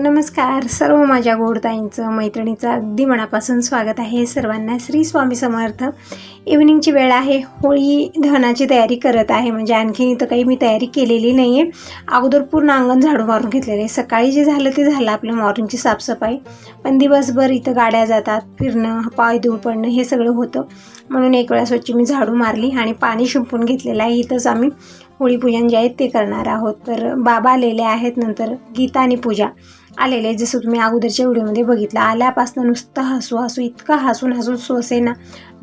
नमस्कार सर्व माझ्या गोडताईंचं मैत्रिणीचं अगदी मनापासून स्वागत आहे सर्वांना. श्री स्वामी समर्थ. इव्हनिंगची वेळ आहे. होळी दहनाची तयारी करत आहे. म्हणजे आणखीन इथं काही मी तयारी केलेली नाही आहे. अगोदर पूर्ण अंगण झाडू मारून घेतलेलं आहे. सकाळी जे झालं ते झालं आपलं मॉर्निंगची साफसफाई. पण दिवसभर इथं गाड्या जातात, फिरणं, पाय धूळ पडणं हे सगळं होतं. म्हणून एक वेळा स्वच्छ मी झाडू मारली आणि पाणी शिंपून घेतलेलं आहे. इथंच आम्ही होळी पूजन जे आहे ते करणार आहोत. तर बाबा आलेले आहेत, नंतर गीता आणि पूजा आलेले आहेत. जसं तुम्ही अगोदरच्या व्हिडिओमध्ये बघितलं, आल्यापासून नुसतं हसू इतकं हसून सोसेना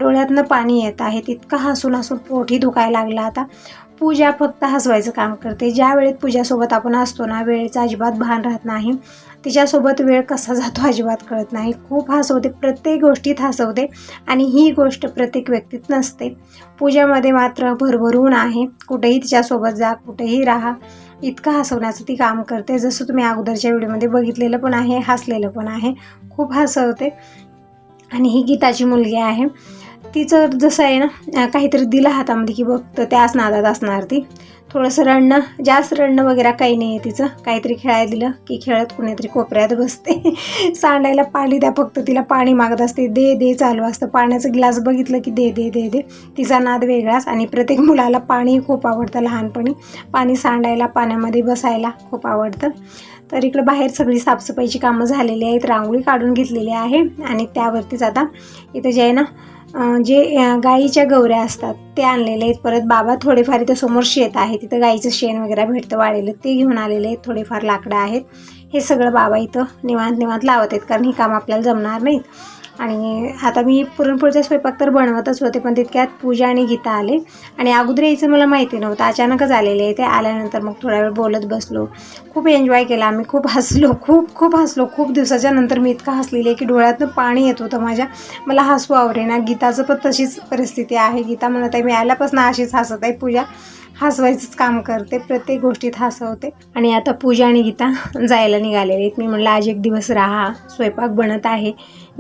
डोळ्यातनं पाणी येत आहे. इतकं हसून पोटही दुखायला लागला. आता पूजा फक्त हसवायचं काम करते. ज्या वेळेत पूजासोबत आपण असतो ना, वेळेचं अजिबात भान राहत नाही. तिच्यासोबत वेळ कसा जातो अजिबात कळत नाही. खूप हसवते, प्रत्येक गोष्टीत हसवते आणि ही गोष्ट प्रत्येक व्यक्तीत नसते. पूजामध्ये मात्र भरभरून आहे. कुठेही तिच्यासोबत जा, कुठेही राहा, इतकं हसवण्याचं ती काम करते. जसं तुम्ही अगोदरच्या व्हिडिओमध्ये बघितलेलं पण आहे, हसलेलं पण आहे. खूप हसवते. आणि ही गीताची मुलगी आहे. तिचं जसं आहे ना, काहीतरी दिलं हातामध्ये की बघतं त्याच नादात असणार ती. थोडंसं रडणं, जास्त रडणं वगैरे काही नाही आहे तिचं. काहीतरी खेळायला दिलं की खेळत कुणीतरी कोपऱ्यात बसते. सांडायला पाणी द्या फक्त, तिला पाणी मागत असते. दे चालू असतं. पाण्याचं ग्लास बघितलं की दे. तिचा नाद वेगळाच. आणि प्रत्येक मुलाला पाणी खूप आवडतं. लहानपणी पाणी सांडायला, पाण्यामध्ये बसायला खूप आवडतं. तर इकडं बाहेर सगळी साफसफाईची कामं झालेली आहेत. रांगोळी काढून घेतलेली आहे. आणि त्यावरतीच आता इथं जे आहे ना, जे गाईच्या गवऱ्या असतात ते आणलेले आहेत. परत बाबा थोडेफार इथं समोर शेत आहे, तिथं गाईचं शेण वगैरे भेटतं वाळलेलं, ते घेऊन आलेले आहेत. थोडेफार लाकडं आहेत. हे सगळं बाबा इथं निवांत लावत आहेत, कारण ही काम आपल्याला जमणार नाहीत. आणि आता मी पुरणपोळीचा स्वयंपाक तर बनवतच होते, पण तितक्यात पूजा आणि गीता आले. आणि अगोदर यायचं मला माहिती नव्हतं, अचानकच आलेले आहे ते. आल्यानंतर मग थोडा वेळ बोलत बसलो. खूप एन्जॉय केला आम्ही. खूप हसलो. खूप दिवसाच्या नंतर मी इतकं हसलेली आहे की डोळ्यातनं पाणी येत होतं माझ्या. मला हसू आवरेना. गीताचं पण तशीच परिस्थिती आहे. गीता म्हणत आहे मी आल्यापासून अशीच हसत आहे. पूजा हसवायचंच काम करते, प्रत्येक गोष्टीत हसवते. आणि आता पूजा आणि गीता जायला निघालेले आहेत. मी म्हटलं आज एक दिवस राहा, स्वयंपाक बनत आहे,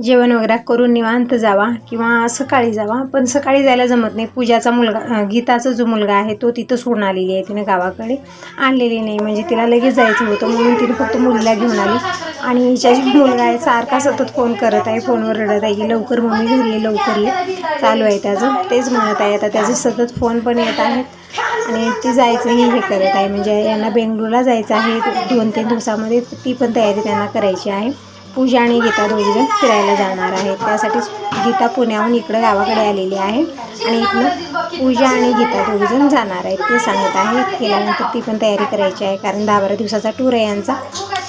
जेवण वगैरे करून निवांत जावा किंवा सकाळी जावा. पण सकाळी जायला जमत नाही. पूजाचा मुलगा, गीताचा जो मुलगा आहे तो तिथं सोडून आलेली आहे. तिने गावाकडे आणलेली नाही, म्हणजे तिला लगेच जायचं होतं म्हणून तिने फक्त मुलीला घेऊन आली. आणि हिच्या जी मुलगा आहे सारखा सतत फोन करत आहे, फोनवर रडत आहे की लवकर मम्मी घरी ये, लवकर ये. चालू आहे त्याचं, तेच म्हणत आहे. आता त्याचे सतत फोन पण येत आहेत. आणि ती जायचंही हे करत आहे, म्हणजे यांना बेंगळूरला जायचं आहे 2-3 दिवसामध्ये. ती पण तयारी त्यांना करायची आहे. पूजा आणि गीता दोघीजण फिरायला जाणार आहेत. त्यासाठीच गीता पुण्याहून इकडं गावाकडे आलेली आहे. आणि इथनं पूजा आणि गीता दोघीजण जाणार आहेत ते सांगत आहेत. केल्यानंतर ती पण तयारी करायची आहे, कारण 10-12 दिवसाचा टूर आहे यांचा,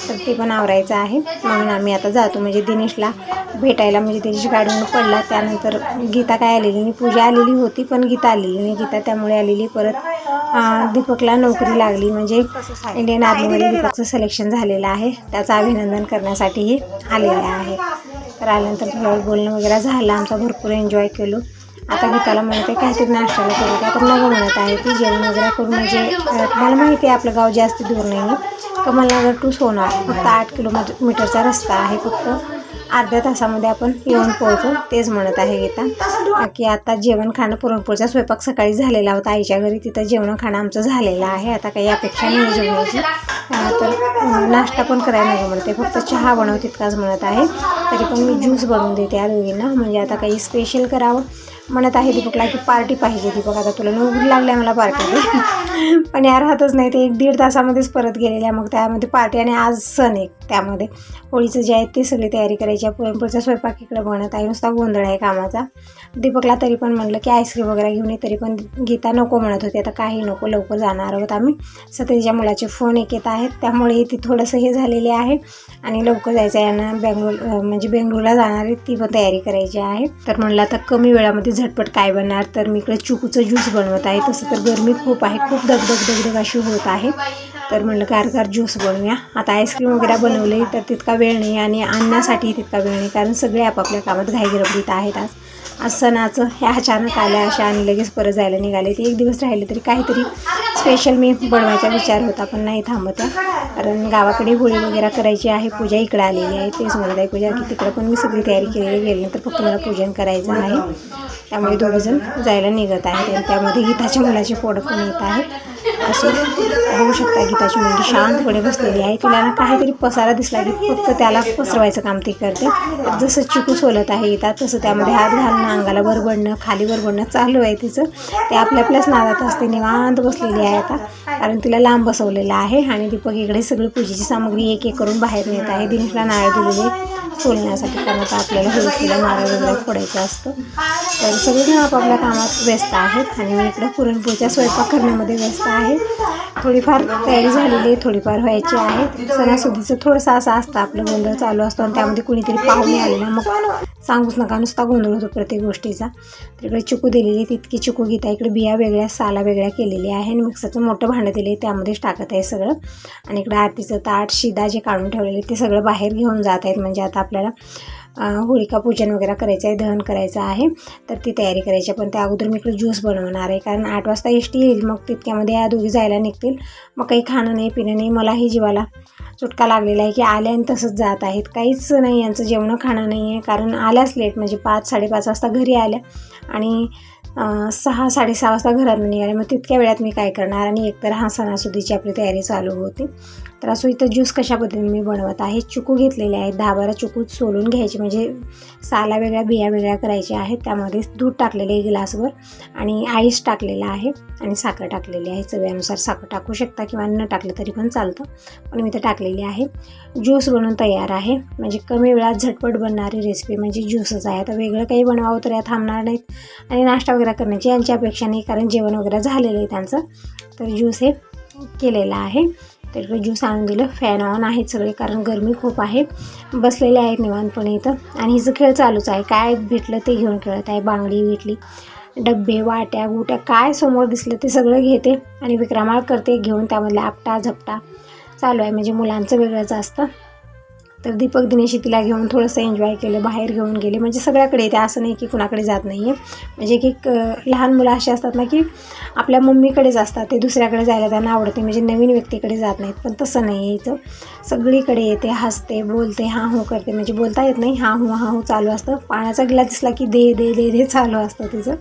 तर ते पण आवरायचं आहे. म्हणून आम्ही आता जातो. म्हणजे दिनेशला भेटायला, म्हणजे त्याची गाडीनं पडला. त्यानंतर गीता काय आलेली नाही. पूजा आलेली होती पण गीता आलेली नाही. गीता त्यामुळे आलेली. परत दीपकला नोकरी लागली, म्हणजे इंडियन आर्मीमध्ये दीपकचं सिलेक्शन झालेलं आहे. त्याचं अभिनंदन करण्यासाठीही आलेले आहे. तर आल्यानंतर थोडं बोलणं वगैरे झालं. आमचा भरपूर एन्जॉय केलो. आता गीताला म्हणते काहीतरी नाश्त्याला करू का, तर नको म्हणत आहे ती. जेवण वगैरे करून, म्हणजे मला माहिती आहे आपलं गाव जास्त दूर नाही आहे. कमलनगर टू सोनार फक्त 8 किलोमीटरचा रस्ता आहे. फक्त अर्ध्या तासामध्ये आपण येऊन पोहोचू. तेच म्हणत आहे गीता की आता जेवण खाणं, पुरणपोळीचा स्वयंपाक सकाळी झालेला होता आईच्या घरी, तिथं जेवण खाणं आमचं झालेलं आहे. आता काही अपेक्षा नाही जेवणाची. तर नाश्ता पण करायला नको म्हणते, फक्त चहा बनव तितकाच म्हणत आहे. तरी पण मी ज्यूस बनवून देते या दोघींना. म्हणजे आता काही स्पेशल करावं म्हणत आहे दीपकला की पार्टी पाहिजे. दीपक आता तुला नोकरी लागल्या, मला पार्टी दे. पण या राहतच नाही. ते 1-1.5 तासामध्येच परत गेलेल्या. मग त्यामध्ये पार्टी आणि आज सण एक, त्यामध्ये होळीचं जे आहे ते सगळी तयारी करायची आहे. पुरणपोळीचा स्वयंपाक इकडे बनत आहे. नुसता गोंधळ आहे कामाचा. दीपकला तरी पण म्हणलं की आईस्क्रीम वगैरे घेऊन ये, तरी पण गीता नको म्हणत होती. आता काही नको, लवकर जाणार आहोत आम्ही. सतीच्या मुलाचे फोन येत आहेत, त्यामुळे ती थोडंसं हे झालेले आहे. आणि लवकर जायचं आहे यांना. बेंगळूरला जाणार आहे, ती पण तयारी करायची आहे. तर म्हणलं आता कमी वेळामध्ये झटपट काय बनणार, तर मी इकडे चिकूचं ज्यूस बनवत आहे. तसं तर गरमी खूप आहे, खूप दगदग अशी होत आहे. तर म्हणलं गार ज्यूस बनवूया. आता आईस्क्रीम वगैरे बनवले तर तितका वेळ नाही, आणि आणण्यासाठी तितका वेळ नाही, कारण सगळे आपापल्या कामात घाईगडबडीत आहेत आज. आज सणाचं ह्या अचानक आल्या अशा आणि लगेच परत जायला निघाले. ते एक दिवस राहिले तरी काहीतरी स्पेशल मी बनवायचा विचार होता, पण नाही थांबत आहे. कारण गावाकडे होळी वगैरे करायची आहे, पूजा इकडे आलेली आहे. तेच म्हणत आहे पूजा की तिकडं पण मी सगळी तयारी केलेली, गेल्यानंतर फक्त मला पूजन करायचं आहे. त्यामुळे दोघंजण जायला निघत आहेत आणि त्यामध्ये गीताच्या मुलाचे फोटो पण येत आहेत. असं बघू शकता गीताची मुलगी शांतपणे बसलेली आहे. तिला ना काहीतरी पसारा दिसला की फक्त त्याला पसरवायचं काम ती करते. जसं चिकू सोलत आहे गीता तसं त्यामध्ये हात घालणं, अंगाला बरबडणं, खाली बरबडणं चालू आहे तिचं. ते आपल्याच नादात असते. निवांत बसलेली आहे आता, कारण तिला लांब बसवलेलं आहे. आणि दीपक इकडे सगळी पूजेची सामग्री एक एक करून बाहेर नेत आहे. दिनेशला नारळ दिलेले सोलण्यासाठी, कारण आता आपल्याला होळीला नारळ वगैरे फोडायचं असतं. तर सगळेजण आपापल्या कामात व्यस्त आहेत आणि मी इकडं पुरणपोळीचा स्वयंपाक करण्यामध्ये व्यस्त आहे. थोडीफार तयारी झालेली आहे, थोडीफार व्हायची आहे. सणासुदीचं थोडंसं असं असतं, आपलं गोंधळ चालू असतो आणि त्यामध्ये कुणीतरी पाहुणे आले ना मग सांगूच नका, नुसता गोंधळ होतो प्रत्येक गोष्टीचा. तर इकडे चिकू दिलेली, तितकी चिकू गीता इकडे बिया वेगळ्या साला वेगळ्या केलेल्या आहे आणि मिक्सरचं मोठं भांडं दिले त्यामध्येच टाकत आहे सगळं. आणि इकडे आरतीचं ताट शिदा जे काढून ठेवलेले ते सगळं बाहेर घेऊन जात आहेत. म्हणजे आता आपल्याला होळिका पूजन वगैरे करायचं आहे, दहन करायचं आहे, तर ती तयारी करायची आहे. पण त्या अगोदर मी इकडे ज्यूस बनवणार आहे, कारण 8 वाजता एसटी येईल. मग तितक्यामध्ये या दोघी जायला निघतील. मग काही खाणं नाही पिणं नाही. मलाही जीवाला चुटका लागलेला आहे की आल्या आणि तसंच जात आहेत. काहीच नाही यांचं जेवणं खाणं नाही आहे, कारण आल्याच लेट, म्हणजे 5-5:30 वाजता घरी आल्या आणि 6-6:30 वाजता घरात निघाले. मग तितक्या वेळात मी काय करणार. आणि एकतर हा सणासुदीची आपली तयारी चालू होती. तर असं इथं ज्यूस कशा पद्धतीने मी बनवत आहे. चिकू घेतलेले आहेत, 10-12 चिकू सोलून घ्यायचे, म्हणजे साला वेगळ्या बिया वेगळ्या करायच्या आहेत. त्यामध्ये दूध टाकलेलं आहे ग्लासभर आणि आईस टाकलेला आहे आणि साखर टाकलेली आहे. चवीनुसार साखर टाकू शकता किंवा न टाकलं तरी पण चालतं, पण मी तर टाकलेली आहे. ज्यूस बनवून तयार आहे, म्हणजे कमी वेळात झटपट बनणारी रेसिपी म्हणजे ज्यूसच आहे. आता वेगळं काही बनवावं तर या थांबणार नाहीत आणि नाश्ता वगैरे करण्याची यांची अपेक्षा नाही, कारण जेवण वगैरे झालेलं आहे त्यांचं. तर ज्यूस हे केलेलं आहे. तर इकडे ज्यूस आणून दिलं. फॅन ऑन आहेत सगळे, कारण गरमी खूप आहे. बसलेले आहेत निवांतपणे इथं आणि हिचं खेळ चालूच आहे. काय भेटलं ते घेऊन खेळत आहे. बांगडी भेटली, डब्बे, वाट्या गुट्या काय समोर दिसलं ते सगळं घेते आणि विक्रमाळ करते घेऊन. त्यामधला आपटा झपटा चालू आहे, म्हणजे मुलांचं वेगळंच असतं. तर दीपक दिनेशी तिला घेऊन थोडंसं एन्जॉय केलं, बाहेर घेऊन गेले. म्हणजे सगळ्याकडे येते, असं नाही की कुणाकडे जात नाही आहे. म्हणजे एक लहान मुलं अशी असतात ना की आपल्या मम्मीकडेच असतात, ते दुसऱ्याकडे जायला त्यांना आवडते, म्हणजे नवीन व्यक्तीकडे जात नाहीत. पण तसं नाही यायचं, सगळीकडे येते, हसते, बोलते, हां हो करते. म्हणजे बोलता येत नाही, हां हो चालू असतं. पाण्याचा गिलास दिसला की दे दे दे दे चालू असतं तिचं.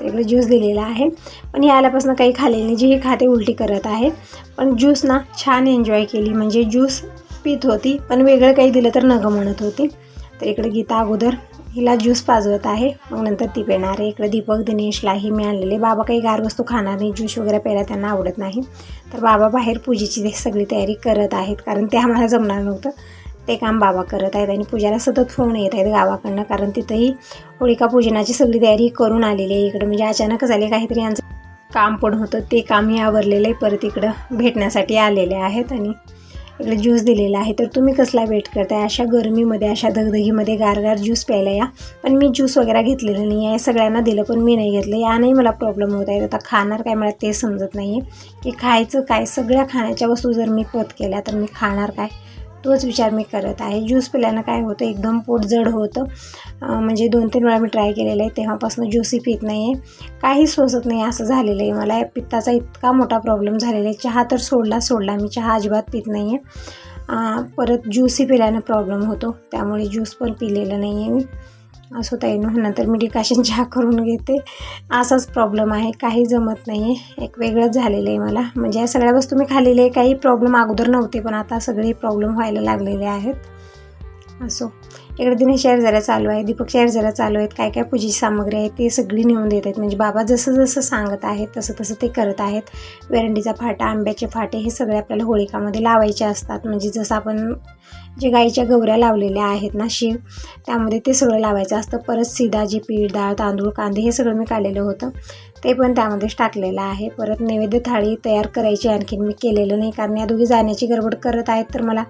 तर इकडे ज्यूस दिलेला आहे. पण ही आल्यापासून काही खाल्लेली नाही, जी ही खाते उलटी करत आहे. पण ज्यूस ना छान एन्जॉय केली, म्हणजे ज्यूस पीत होती, पण वेगळं काही दिलं तर नगं म्हणत होती. तर इकडे गीता अगोदर हिला ज्यूस पाजवत आहे, मग नंतर ती पिणार आहे. इकडे दीपक दिनेशलाही मी आणलेले. बाबा काही गार वस्तू खाणार नाही, ज्यूस वगैरे प्यायला त्यांना आवडत नाही. तर बाबा बाहेर पूजेची सगळी तयारी करत आहेत, कारण ते आम्हाला जमणार नव्हतं. ते काम बाबा करत आहेत आणि पूजाला सतत फोन येत आहेत गावाकडनं, कारण तिथंही होळिका पूजनाची सगळी तयारी करून आलेली आहे. इकडं म्हणजे अचानकच आले, काहीतरी यांचं काम पण होतं, ते कामही आवरलेलं आहे. परत इकडं भेटण्यासाठी आलेले आहेत आणि इकडे ज्यूस दिलेला आहे. तर तुम्ही कसला वेट करताय अशा गरमीमध्ये, अशा धगधगीमध्ये गारगार ज्यूस प्यायला या. पण मी ज्यूस वगैरे घेतलेलं नाही आहे, सगळ्यांना दिलं पण मी नाही घेतलं. यानंही मला प्रॉब्लेम होत आहे. आता खाणार काय मला ते समजत नाही आहे की खायचं काय. सगळ्या खाण्याच्या वस्तू जर मी पत केल्या तर मी खाणार काय, तोच विचार मी करत आहे. ज्यूस पिल्यानं काय होतं, एकदम पोट जड होतं. म्हणजे 2-3 वेळा मी ट्राय केलेलं आहे, तेव्हापासून ज्यूसही पित नाही आहे, काही सोसत नाही असं झालेलं आहे. मला पित्ताचा इतका मोठा प्रॉब्लेम झालेला आहे. चहा तर सोडला मी चहा अजिबात पित नाही आहे. परत ज्यूसही पिल्यानं प्रॉब्लेम होतो, त्यामुळे ज्यूस पण पिलेलं नाही आहे मी. असं होता येणं, नंतर मी डिकाशन चहा करून घेते. असाच प्रॉब्लेम आहे, काही जमत नाही आहे, एक वेगळंच झालेलं आहे मला. म्हणजे या सगळ्या वस्तू मी खाल्लेल्या आहे, काही प्रॉब्लेम अगोदर नव्हते, पण आता सगळे प्रॉब्लेम व्हायला लागलेले आहेत. असो इकडे दिनेश शेअर जरा चालू आहे, दीपक शेअर जरा चालू आहेत. काय काय पूजेची सामग्री आहे ते सगळी नेऊन देत आहेत. म्हणजे बाबा जसं जसं सांगत आहेत तसं तसं ते करत आहेत. वेरंडीचा फाटा, आंब्याचे फाटे हे सगळे आपल्याला होळिकामध्ये लावायचे असतात. म्हणजे जसं आपण जे गाईच्या गवऱ्या लावलेल्या आहेत ना शिव, त्यामध्ये ते सगळं लावायचं असतं. परत सिदाची पीठ, डाळ, तांदूळ, कांदे हे सगळं मी काढलेलं होतं, ते पण त्यामध्येच टाकलेलं आहे. परत नैवेद्य थाळी तयार करायची आणखीन मी केलेलं नाही, कारण या दोघी जाण्याची गडबड करत आहेत. तर मला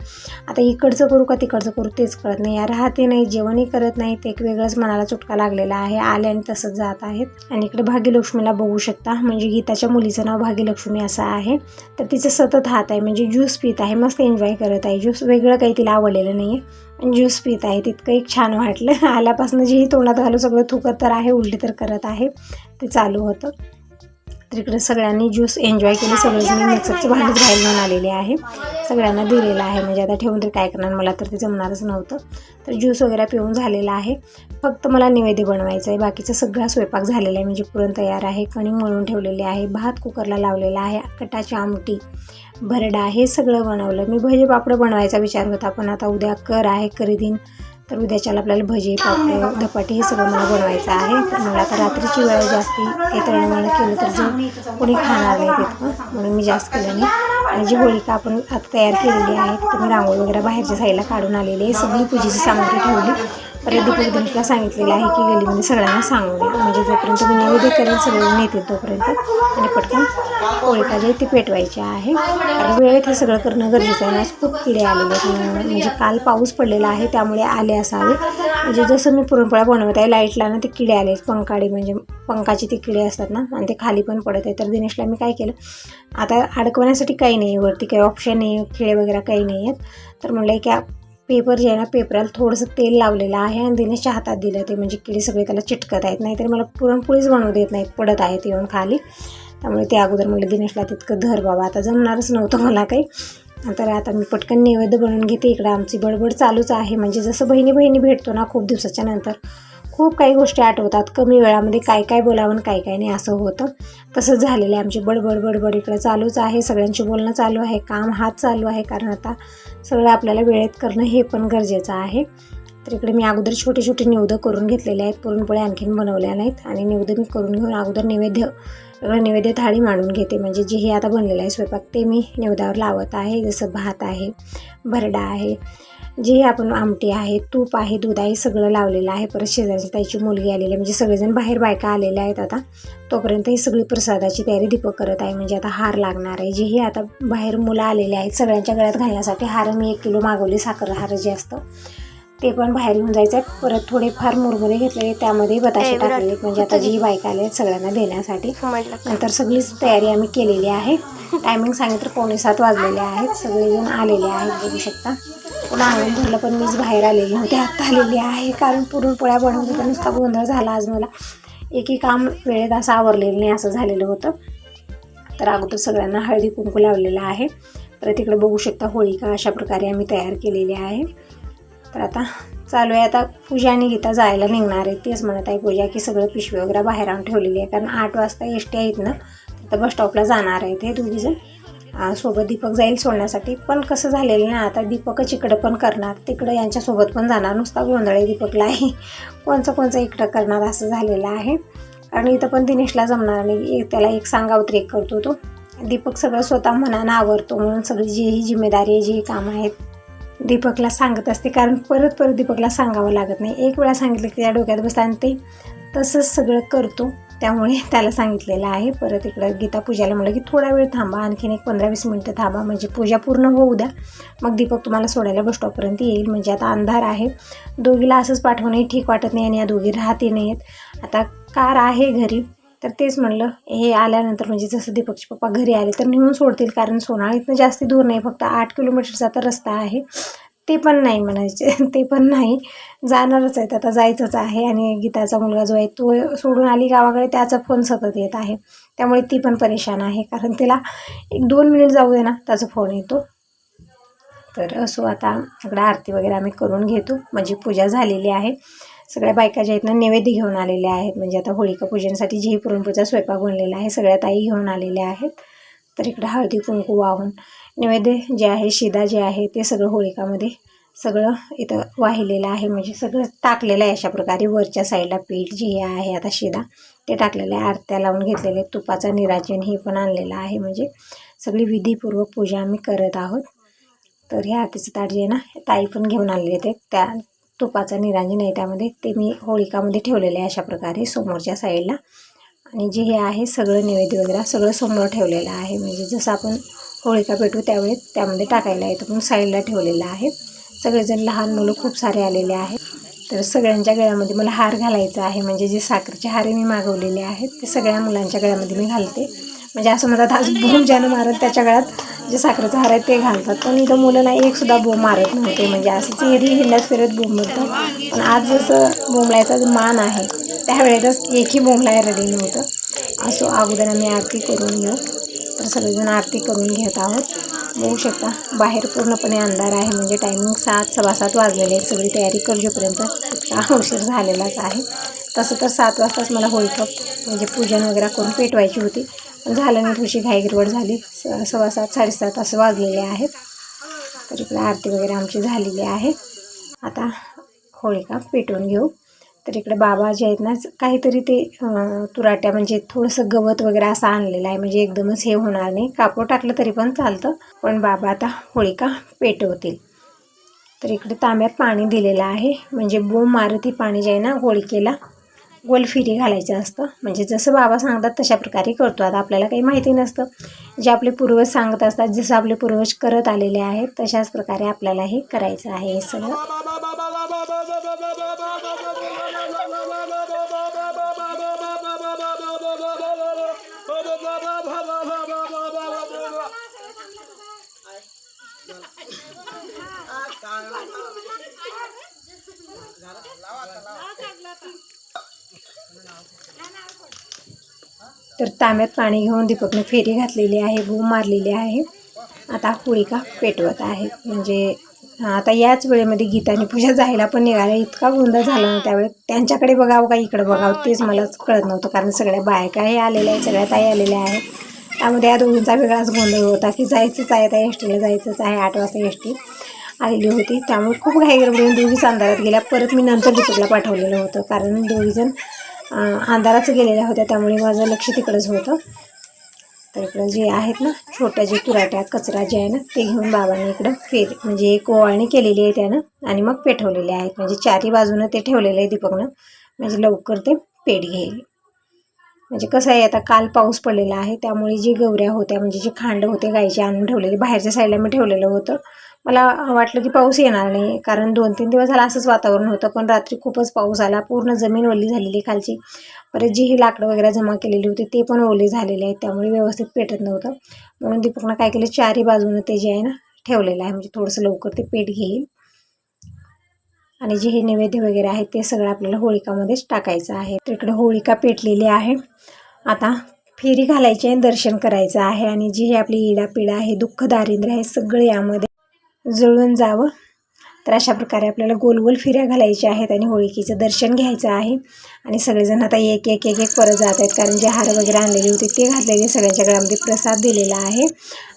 आता इकडचं करू का तिकडचं करू तेच कळत नाही. या राहते नाही, जेवणही करत नाही, ते एक वेगळंच मनाला चुटका लागलेला आहे. आले आणि तसंच जात आहेत. आणि इकडे भाग्यलक्ष्मीला बघू शकता, म्हणजे गीताच्या मुलीचं नाव भाग्यलक्ष्मी असं आहे. तर तिचं सतत हात आहे, म्हणजे ज्यूस पित आहे, मस्त एन्जॉय करत आहे. ज्यूस वेगळं काही काही तिला आवडलेलं नाही आहे. ज्यूस पित आहे, तितकं एक छान वाटलं. आल्यापासून जेही तोंडात घालू सगळं थुकत तर आहे, उलटी तर करत आहे, ते चालू होतं. तर इकडे सगळ्यांनी ज्यूस एन्जॉय केले. सगळेजण मिक्सरचं भांडंच बाहेर घेऊन आलेले आहे, सगळ्यांना दिलेलं आहे. म्हणजे आता ठेवून तरी काय करणार, मला तर ते जमणारच नव्हतं. तर ज्यूस वगैरे पिऊन झालेला आहे. फक्त मला नैवेद्य बनवायचं आहे, बाकीचा सगळा स्वयंपाक झालेला आहे. म्हणजे पुरण तयार आहे, कणिक मळून ठेवलेले आहे, भात कुकरला लावलेला आहे, कटाची आमटी, भरडा, हे सगळं बनवलं. मी भजे पापड बनवायचा विचार होता, पण आता उद्या कर आहे, करीदिन, तर उद्याच्याला आपल्याला भजे पापड धपाटे हे सगळं मला बनवायचं आहे. तर मला आता रात्रीची वेळ जास्ती काही तळणवळण केलं तर जो कोणी खाणार नाही तितकं, म्हणून मी जास्त केलं नाही. आणि जी होळिका आपण आता तयार केलेली आहे तर मी रांगोळी वगैरे बाहेरच्या साईडला काढून आलेली आहे. सगळी पूजेची सामग्री ठेवली. परत दीपक दिनेशला सांगितलेलं आहे की गलीमध्ये सगळ्यांना सांगू द्या, म्हणजे जोपर्यंत मी नैवेद्य करेल सगळे नेतील तोपर्यंत, आणि पटकन होळिका जे ती पेटवायची आहे. कारण वेळेत हे सगळं करणं गरजेचं आहे. आज खूप किडे आलेले आहेत, म्हणजे काल पाऊस पडलेला आहे त्यामुळे आले असावे. म्हणजे जसं मी पुरणपोळ्या बनवत आहे लाईटला ना ते किडे आले, पंखाडी म्हणजे पंखाचे ते किडे असतात ना, आणि ते खाली पण पडत आहे. तर दिनेशला मी काय केलं, आता अडकवण्यासाठी काही नाही आहे, वरती काही ऑप्शन नाही, खिळे वगैरे काही नाही आहेत. तर म्हणलं की पेपर जे आहे ना, पेपराला थोडंसं तेल लावलेलं आहे आणि दिनेशच्या हातात दिलं ते, म्हणजे किडे सगळे त्याला चिटकत आहेत. नाहीतरी मला पुरणपोळीच बनवू देत नाहीत, पडत आहेत येऊन खाली. त्यामुळे ते अगोदर म्हणलं दिनेशला तितकं धर बाबा, आता जमणारच नव्हतं मला काही. तर आता मी पटकन नैवेद्य बनवून घेते. इकडं आमची बडबड चालूच आहे, म्हणजे जसं बहिणी बहिणी भेटतो ना खूप दिवसाच्या नंतर, खूप काही गोष्टी आठवतात, कमी वेळामध्ये काय काय बोलावं आणि काय काय नाही असं होतं. तसंच झालेलं आहे, आमची बडबड इकडं चालूच आहे, सगळ्यांशी बोलणं चालू आहे, काम हात चालू आहे, कारण आता सगळं आपल्याला वेळेत करणं हे पण गरजेचं आहे. तर इकडे मी अगोदर छोटे छोटे निवेद्य करून घेतलेले आहेत, पुरणपोळ्या आणखीन बनवल्या नाहीत, आणि निवेद्य मी करून घेऊन अगोदर नैवेद्य थाळी मांडून घेते. म्हणजे जे हे आता बनलेलं आहे स्वयंपाक ते मी निवेद्यावर लावत आहे. जसं भात आहे, भरडा आहे, जे आपण आमटी आहे, तूप आहे, दूध आहे, सगळं लावलेलं आहे. परत शेजारची ताईची मुलगी आलेली आहे, म्हणजे सगळेजण बाहेर बायका आलेल्या आहेत. आता तोपर्यंत ही सगळी प्रसादाची तयारी दीपक करत आहे. म्हणजे आता हार लागणार आहे, जे हे आता बाहेर मुलं आलेले आहेत सगळ्यांच्या गळ्यात घालण्यासाठी हार मी 1 किलो मागवली, साखर हार जे असतं ते पण बाहेर घेऊन जायचं आहे. परत थोडेफार मुरमुरे घेतलेले, त्यामध्ये बताशे टाकलेले, म्हणजे आता जी बायका आले आहेत सगळ्यांना देण्यासाठी. नंतर सगळीच तयारी आम्ही केलेली आहे. टायमिंग सांगितलं 6:45 वाजलेले आहेत, सगळेजण आलेले आहेत, बघू शकता. पुन्हा अंगण भरलं, पण मीच बाहेर आलेली नव्हते, आत्ता आलेली आहे, कारण पुरणपोळ्या बनवते तर नुसता गोंधळ झाला आज मला. एकही काम वेळेत असं आवरलेलं नाही, असं झालेलं होतं. तर अगोदर सगळ्यांना हळदी कुंकू लावलेलं आहे. परत इकडे बघू शकता होळिका अशा प्रकारे आम्ही तयार केलेली आहे. तर आता चालू आहे, आता पूजा आणि गीता जायला निघणार आहे. तेच म्हणत आहे पूजा की सगळं पिशवी वगैरे बाहेर आणून ठेवलेली आहे, कारण 8 वाजता एस टी आहेत ना, तर बस स्टॉपला जाणार आहेत हे दोघीजण. सोबत दीपक जाईल सोडण्यासाठी, पण कसं झालेलं ना, आता दीपकच इकडं पण करणार, तिकडं यांच्यासोबत पण जाणार, नुसता गोंधळ आहे दीपकला आहे, कोणचं इकडं करणार असं झालेलं आहे. कारण इथं पण दिनेशला जमणार नाही, त्याला एक सांगावं तर एक करतो तो. दीपक सगळं स्वतः मनानं आवरतो, म्हणून सगळी जी ही जिम्मेदारी आहे, जी कामं आहेत दीपकला सांगत असते, कारण परत दीपकला सांगावं लागत नाही. एक वेळा सांगितलं की त्या डोक्यात बसतं आणि ते तसंच सगळं करतो, त्यामुळे त्याला सांगितलेलं आहे. परत इकडं गीता पूजाला म्हटलं की थोडा वेळ थांबा, आणखीन एक 15-20 मिनटं थांबा, म्हणजे पूजा पूर्ण होऊ द्या, मग दीपक तुम्हाला सोडायला बस स्टॉपपर्यंत येईल. म्हणजे आता अंधार आहे, दोघीला असंच पाठवणंही ठीक वाटत नाही, आणि या दोघी राहते नाहीत. आता कार आहे घरी, तर तेच म्हणलं हे आल्यानंतर, म्हणजे जसं दीपकचे पप्पा घरी आले तर नेऊन सोडतील, कारण सोनाळीतनं जास्ती दूर नाही, फक्त 8 किलोमीटरचा तर रस्ता आहे. ते पण नाही म्हणायचे, ते पण नाही, जाणारच आहेत, आता जायचंच आहे. आणि गीताचा मुलगा जो आहे तो सोडून आली गावाकडे, त्याचा फोन सतत येत आहे, त्यामुळे ती पण परेशान आहे, कारण तिला 1-2 मिनिट जाऊ दे ना त्याचा फोन येतो. तर असो, आता इकडं आरती वगैरे आम्ही करून घेतो, म्हणजे पूजा झालेली आहे. सगळ्या बायका ज्या आहेत ना नैवेद्य घेऊन आलेल्या आहेत, म्हणजे आता होळिका पूजनासाठी जी पुरणपोळीचा स्वयंपाक बनलेला आहे सगळ्या ताई घेऊन आलेल्या आहेत. तर इकडं हळदी कुंकू वाहून नैवेद्य जे आहे, शिदा जे आहे ते सगळं होळिकामध्ये सगळं इथं वाहिलेलं आहे, म्हणजे सगळं टाकलेलं आहे अशा प्रकारे. वरच्या साईडला पीठ जे आहे आता शिदा ते टाकलेलं आहे, आरत्या लावून घेतलेले, तुपाचा निराजन हे पण आणलेलं आहे, म्हणजे सगळी विधीपूर्वक पूजा आम्ही करत आहोत. तर ह्या आरतीचं ताट जे आहे ना ताई पण घेऊन आलेले ते, त्या तुपाचा निरांजन आहे त्यामध्ये, ते मी होळिकामध्ये ठेवलेलं आहे अशा प्रकारे समोरच्या साईडला. आणि जे हे आहे सगळं नैवेद्य वगैरे सगळं समोर ठेवलेलं आहे, म्हणजे जसं आपण होळिका पेटवू त्यावेळी त्यामध्ये टाकायला येतं, पण साईडला ठेवलेलं आहे. सगळेजण लहान मुलं खूप सारे आलेले आहेत. तर सगळ्यांच्या गळ्यामध्ये मला हार घालायचा आहे, म्हणजे जे साखरेचे हार मी मागवलेले आहेत ते सगळ्या मुलांच्या गळ्यामध्ये मी घालते. म्हणजे असं म्हणतात आज बूम ज्यानं मारत त्याच्या गळ्यात जे साखरेचं हार आहे ते घालतात, पण इथं मुलं नाही एकसुद्धा बोंब मारत नव्हते, म्हणजे असंच एरवी हिंडत फिरत बोंब मिळतात. पण आज जसं बोंबलायचा मान आहे त्यावेळेतच एकही बोंबलाय रेडी नव्हतं. असो, अगोदर आम्ही आरती करून घेऊ. तर सगळेजण आरती करून घेत आहोत. बघू शकता बाहेर पूर्णपणे अंधार आहे, म्हणजे टायमिंग 7 सव्वा 7 वाजलेले आहेत. सगळी तयारी करजोपर्यंत इतका उशीर झालेलाच आहे. तसं तर 7 वाजताच मला होळीका म्हणजे पूजन वगैरे करून पेटवायची होती, पण झालं नाही, थोडीशी घाईगडबड झाली. सव्वा 7 साडेसात असं वाजलेले आहेत. तर इकडे आरती वगैरे आमची झालेली आहे. आता होळीका पेटवून घेऊ. तर इकडे बाबा जे आहेत ना, काहीतरी ते तुराट्या म्हणजे थोडंसं गवत वगैरे असं आणलेलं आहे, म्हणजे एकदमच हे होणार नाही, कापड टाकलं तरी पण चालतं, पण बाबा आता होळीका पेटवतील. तर इकडे तांब्यात पाणी दिलेलं आहे, म्हणजे बोंब मारत हे पाणी जे आहे ना होळिकेला गोल फिरी घालायचं असतं. म्हणजे जसं बाबा सांगतात तशा प्रकारे करतो. आता आपल्याला काही माहिती नसतं, जे आपले पूर्वज सांगत असतात, जसं आपले पूर्वज करत आलेले आहेत तशाच प्रकारे आपल्याला हे करायचं आहे हे सगळं. तर तांब्यात पाणी घेऊन दीपकने फेरी घातलेली आहे, बोंब मारलेली आहे. आता होळिका पेटवत आहे. म्हणजे आता याच वेळेमध्ये गीताने पूजा जायला पण निघाल्या. इतका गोंधळ झाला ना त्यावेळेस, त्यांच्याकडे बघावं का इकडे बघावं तेच मलाच कळत नव्हतं, कारण सगळ्या बायकाही आलेल्या आहेत, सगळ्या ताई आलेल्या आहेत. त्यामध्ये या दोघींचा वेगळाच गोंधळ होता की जायचंच आहे, त्या एस टीला जायचंच आहे. 8 वाजता एस टी आलेली होती, त्यामुळे खूप घाईगडबडीने दोघीच अंधारात गेल्या. परत मी नंतर दीपकला पाठवलेलं होतं, कारण दोघीजण अंधाराच गेलेल्या होत्या, त्यामुळे माझं लक्ष तिकडंच होतं. तर इकडं जे आहेत ना छोट्या जे तुराट्या कचरा जे आहे ना ते घेऊन बाबांनी इकडं म्हणजे एक ओवाळणी केलेली आहे त्यानं, आणि मग पेटवलेले आहेत. म्हणजे चारी बाजूनं ते ठेवलेलं आहे दीपकनं, म्हणजे लवकर ते पेट घेईल. म्हणजे कसं आहे, आता काल पाऊस पडलेला आहे, त्यामुळे जे गवऱ्या होत्या म्हणजे जे खांड होते गाईचे आणून ठेवलेले बाहेरच्या साईडला मी ठेवलेलं होतं. मला वाटलं की पाऊस येणार नाही, कारण 2-3 दिवस झाला असंच वातावरण होतं, पण रात्री खूपच पाऊस आला, पूर्ण जमीन ओली झालेली खालची. परत जी ही लाकडं वगैरे जमा केलेली होती ते पण ओले झालेले आहेत, त्यामुळे व्यवस्थित पेटत नव्हतं. म्हणून दीपकनं काय केलं, चारी बाजूनं ते जे आहे ना ठेवलेलं आहे, म्हणजे थोडंसं लवकर ते पेट घेईल. आणि जे हे नैवेद्य वगैरे आहे ते सगळं आपल्याला होळिकामध्येच टाकायचं आहे. तर इकडे होळिका पेटलेली आहे. आता फेरी घालायची आहे, दर्शन करायचं आहे, आणि जी हे आपली इडापिडा आहे, दुःख दारिद्र्य आहे, सगळं यामध्ये जळून जावं. तर अशा प्रकारे आपल्याला गोल गोल फिऱ्या घालायच्या आहेत आणि होळिकेचं दर्शन घ्यायचं आहे. आणि सगळेजण आता एक एक एक एक परत जात आहेत, कारण जे हार वगैरे आणलेले होते ते घातलेले सगळ्यांच्या घरामध्ये प्रसाद दिलेला आहे.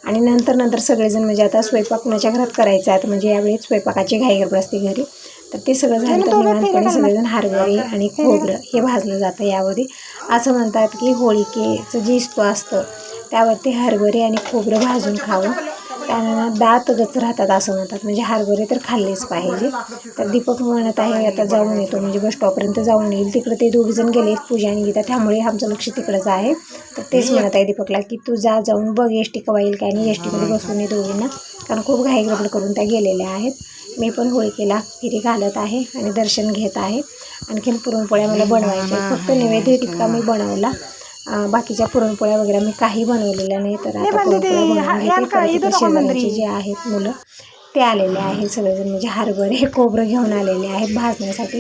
आणि नंतर सगळेजण म्हणजे आता स्वयंपाक कुणाच्या घरात करायचा आहे, म्हणजे यावेळी स्वयंपाकाची घाईगडबड असते घरी. तर ते सगळं झालं तर निवांतपणे सगळेजण हरभरे आणि खोबरं हे भाजलं जातं यामध्ये. असं म्हणतात की होळिकेचं जे असतं त्यावरती हरभरे आणि खोबरं भाजून खावं, त्यांना दात गच राहतात असं म्हणतात, म्हणजे हरभरे तर खाल्लेच पाहिजे. तर दीपक म्हणत आहे आता जाऊन येतो, म्हणजे बस स्टॉपपर्यंत जाऊन येईल. तिकडे ते दोघीजण गेले पूजा आणि गीता, त्यामुळे आमचं लक्ष तिकडंच आहे. तर तेच म्हणत आहे दीपकला की तू जाऊन बघ एस टी केव्हा येईल काय, आणि एस टीमध्ये बसून ये दोघींना, कारण खूप घाईगडबड करून त्या गेलेल्या आहेत. मी पण होळिकेला फेरी घालत आहे आणि दर्शन घेत आहे. आणखीन पुरणपोळ्या मला बनवायच्या आहेत, फक्त नैवेद्य टिक्का मी बनवला, बाकीच्या पुरणपोळ्या वगैरे मी काही बनवलेल्या नाही. तर आता पुरणपोळ्या बनवून घेते. परत शेजाऱ्यांचे जे आहेत मुलं ते आलेले आहेत सगळेजण, म्हणजे हरभरे खोबरं घेऊन आलेले आहेत भाजण्यासाठी.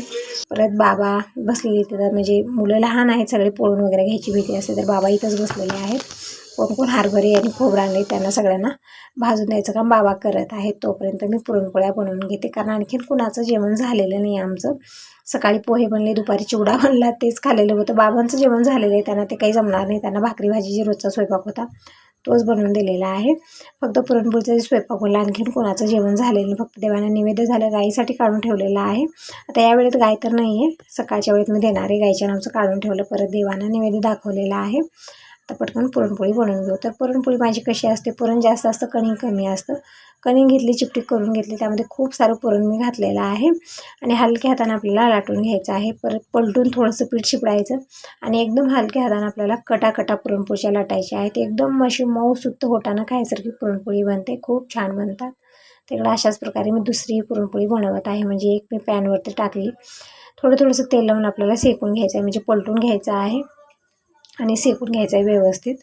परत बाबा बसलेले तिथं, म्हणजे मुलं लहान आहेत सगळे, पोळून वगैरे घ्यायची भीती असते, तर बाबा इथंच बसलेले आहेत. कोण हरभरे आणि खोबरं आणले त्यांना सगळ्यांना भाजून द्यायचं काम बाबा करत आहेत. तोपर्यंत मी पुरणपोळ्या बनवून घेते, कारण आणखीन कुणाचं जेवण झालेलं नाही आमचं. सकाळी पोहे बनले, दुपारी चिवडा बनला, तेच खाल्लेलं होतं. बाबांचं जेवण झालेलं आहे, त्यांना ते काही जमणार नाही, त्यांना भाकरी भाजीची रोजचा स्वयंपाक होता तोच बनवून दिलेला आहे. फक्त पुरणपोळीचा जे स्वयंपाक बनला, आणखीन कोणाचं जेवण झालेलं नाही, फक्त देवांना नैवेद्य झालं, गाईसाठी काढून ठेवलेलं आहे. आता या वेळेत गाय तर नाही आहे, सकाळच्या वेळेत मी देणार आहे, गाईच्या नावचं काढून ठेवलं, परत देवांना नैवेद्य दाखवलेला आहे. आता पटकन पुरणपोळी बनवून घेऊ. तर पुरणपोळी माझी कशी असते, पुरण जास्त असतं, कणिक कमी असतं. कणिक घेतली, चिपटी करून घेतली, त्यामध्ये खूप सारं पुरण मी घातलेलं आहे, आणि हलक्या हाताने आपल्याला लाटून घ्यायचं आहे. परत पलटून थोडंसं पीठ शिपडायचं, आणि एकदम हलक्या हाताने आपल्याला कटा पुरणपोळ्या लाटायच्या आहेत. एकदम अशी मऊ सुत्त होताना खायसारखी पुरणपोळी बनते, खूप छान बनतात. तिकडं अशाच प्रकारे मी दुसरी पुरणपोळी बनवत आहे. म्हणजे एक मी पॅनवरती टाकली, थोडंसं तेल लावून आपल्याला शेकून घ्यायचं आहे, म्हणजे पलटून घ्यायचं आहे आणि शेकून घ्यायचं आहे व्यवस्थित.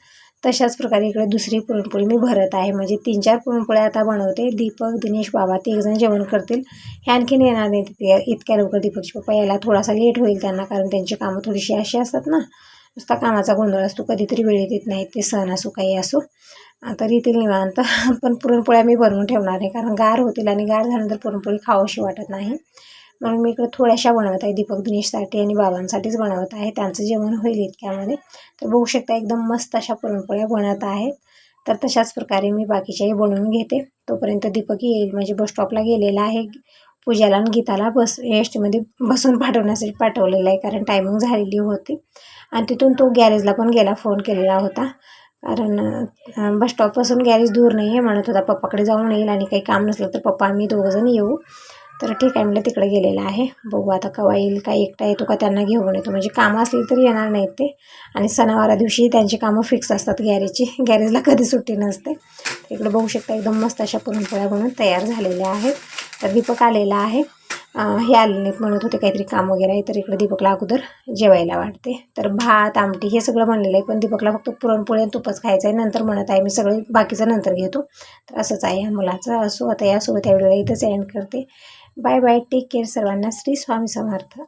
तशाच प्रकारे इकडे दुसरी पुरणपोळी मी भरत आहे. म्हणजे 3-4 पुरणपोळ्या आता बनवते. दीपक, दिनेश, बाबा ते एकजण जेवण करतील. हे आणखीन येणार नाहीत इतक्या लवकर. दीपकचे पप्पा यायला थोडासा लेट होईल त्यांना, कारण त्यांची कामं थोडीशी अशी असतात ना, नुसता कामाचा गोंधळ असतो, कधीतरी वेळेत येत नाहीत. ते सण असो काही असो, तर येतील निवांत. पण पुरणपोळ्या मी बनवून ठेवणार आहे, कारण गार होतील आणि गार झाल्यानंतर पुरणपोळी खावीशी वाटत नाही. म्हणून मी इकडे थोड्याशा बनवत आहे. दीपक, दिनेशसाठी आणि बाबांसाठीच बनवत आहे. त्यांचं जेवण होईल इतक्यामध्ये. तर बघू शकता एकदम मस्त अशा पुरणपोळ्या बनत आहेत. तर तशाच प्रकारे मी बाकीच्याही बनवून घेते. तोपर्यंत दीपक येईल. म्हणजे बस स्टॉपला गेलेला आहे. पूजाला आणि गीताला एस टीमध्ये बसून पाठवण्यासाठी पाठवलेलं आहे, कारण टायमिंग झालेली होती. आणि तिथून तो गॅरेजला पण गेला, फोन केलेला होता. कारण बस स्टॉपपासून गॅरेज दूर नाही आहे. म्हणत होता पप्पाकडे जाऊन येईल आणि काही काम नसलं तर पप्पा आम्ही दोघंजण येऊ. तर ठीक आहे म्हटलं, तिकडे गेलेला आहे. बघू आता केव्हा येईल, काय एकटा येतो का त्यांना घेऊन येतो. म्हणजे कामं असली तरी येणार नाहीत ते. आणि सणावारा दिवशी त्यांची कामं फिक्स असतात गॅरेजची. गॅरेजला कधी सुट्टी नसते. इकडे बघू शकता एकदम मस्त अशा पुरणपोळ्या बनवून तयार झालेल्या आहेत. तर दीपक आलेला आहे. हे आले नाहीत, म्हणत होते काहीतरी काम वगैरे आहे. तर इकडे दीपकला अगोदर जेवायला वाटते. तर भात, आमटी हे सगळं बनलेलं आहे. पण दीपकला फक्त पुरणपोळी आणि तुपच खायचं आहे. नंतर म्हणत आहे मी सगळं बाकीचं नंतर घेतो. तर असंच आहे या मुलाचं. असो आता यासोबत या व्हिडिओला इथंच एंड करते. बाय बाय, टेक केअर सर्वांना. श्री स्वामी समर्थ.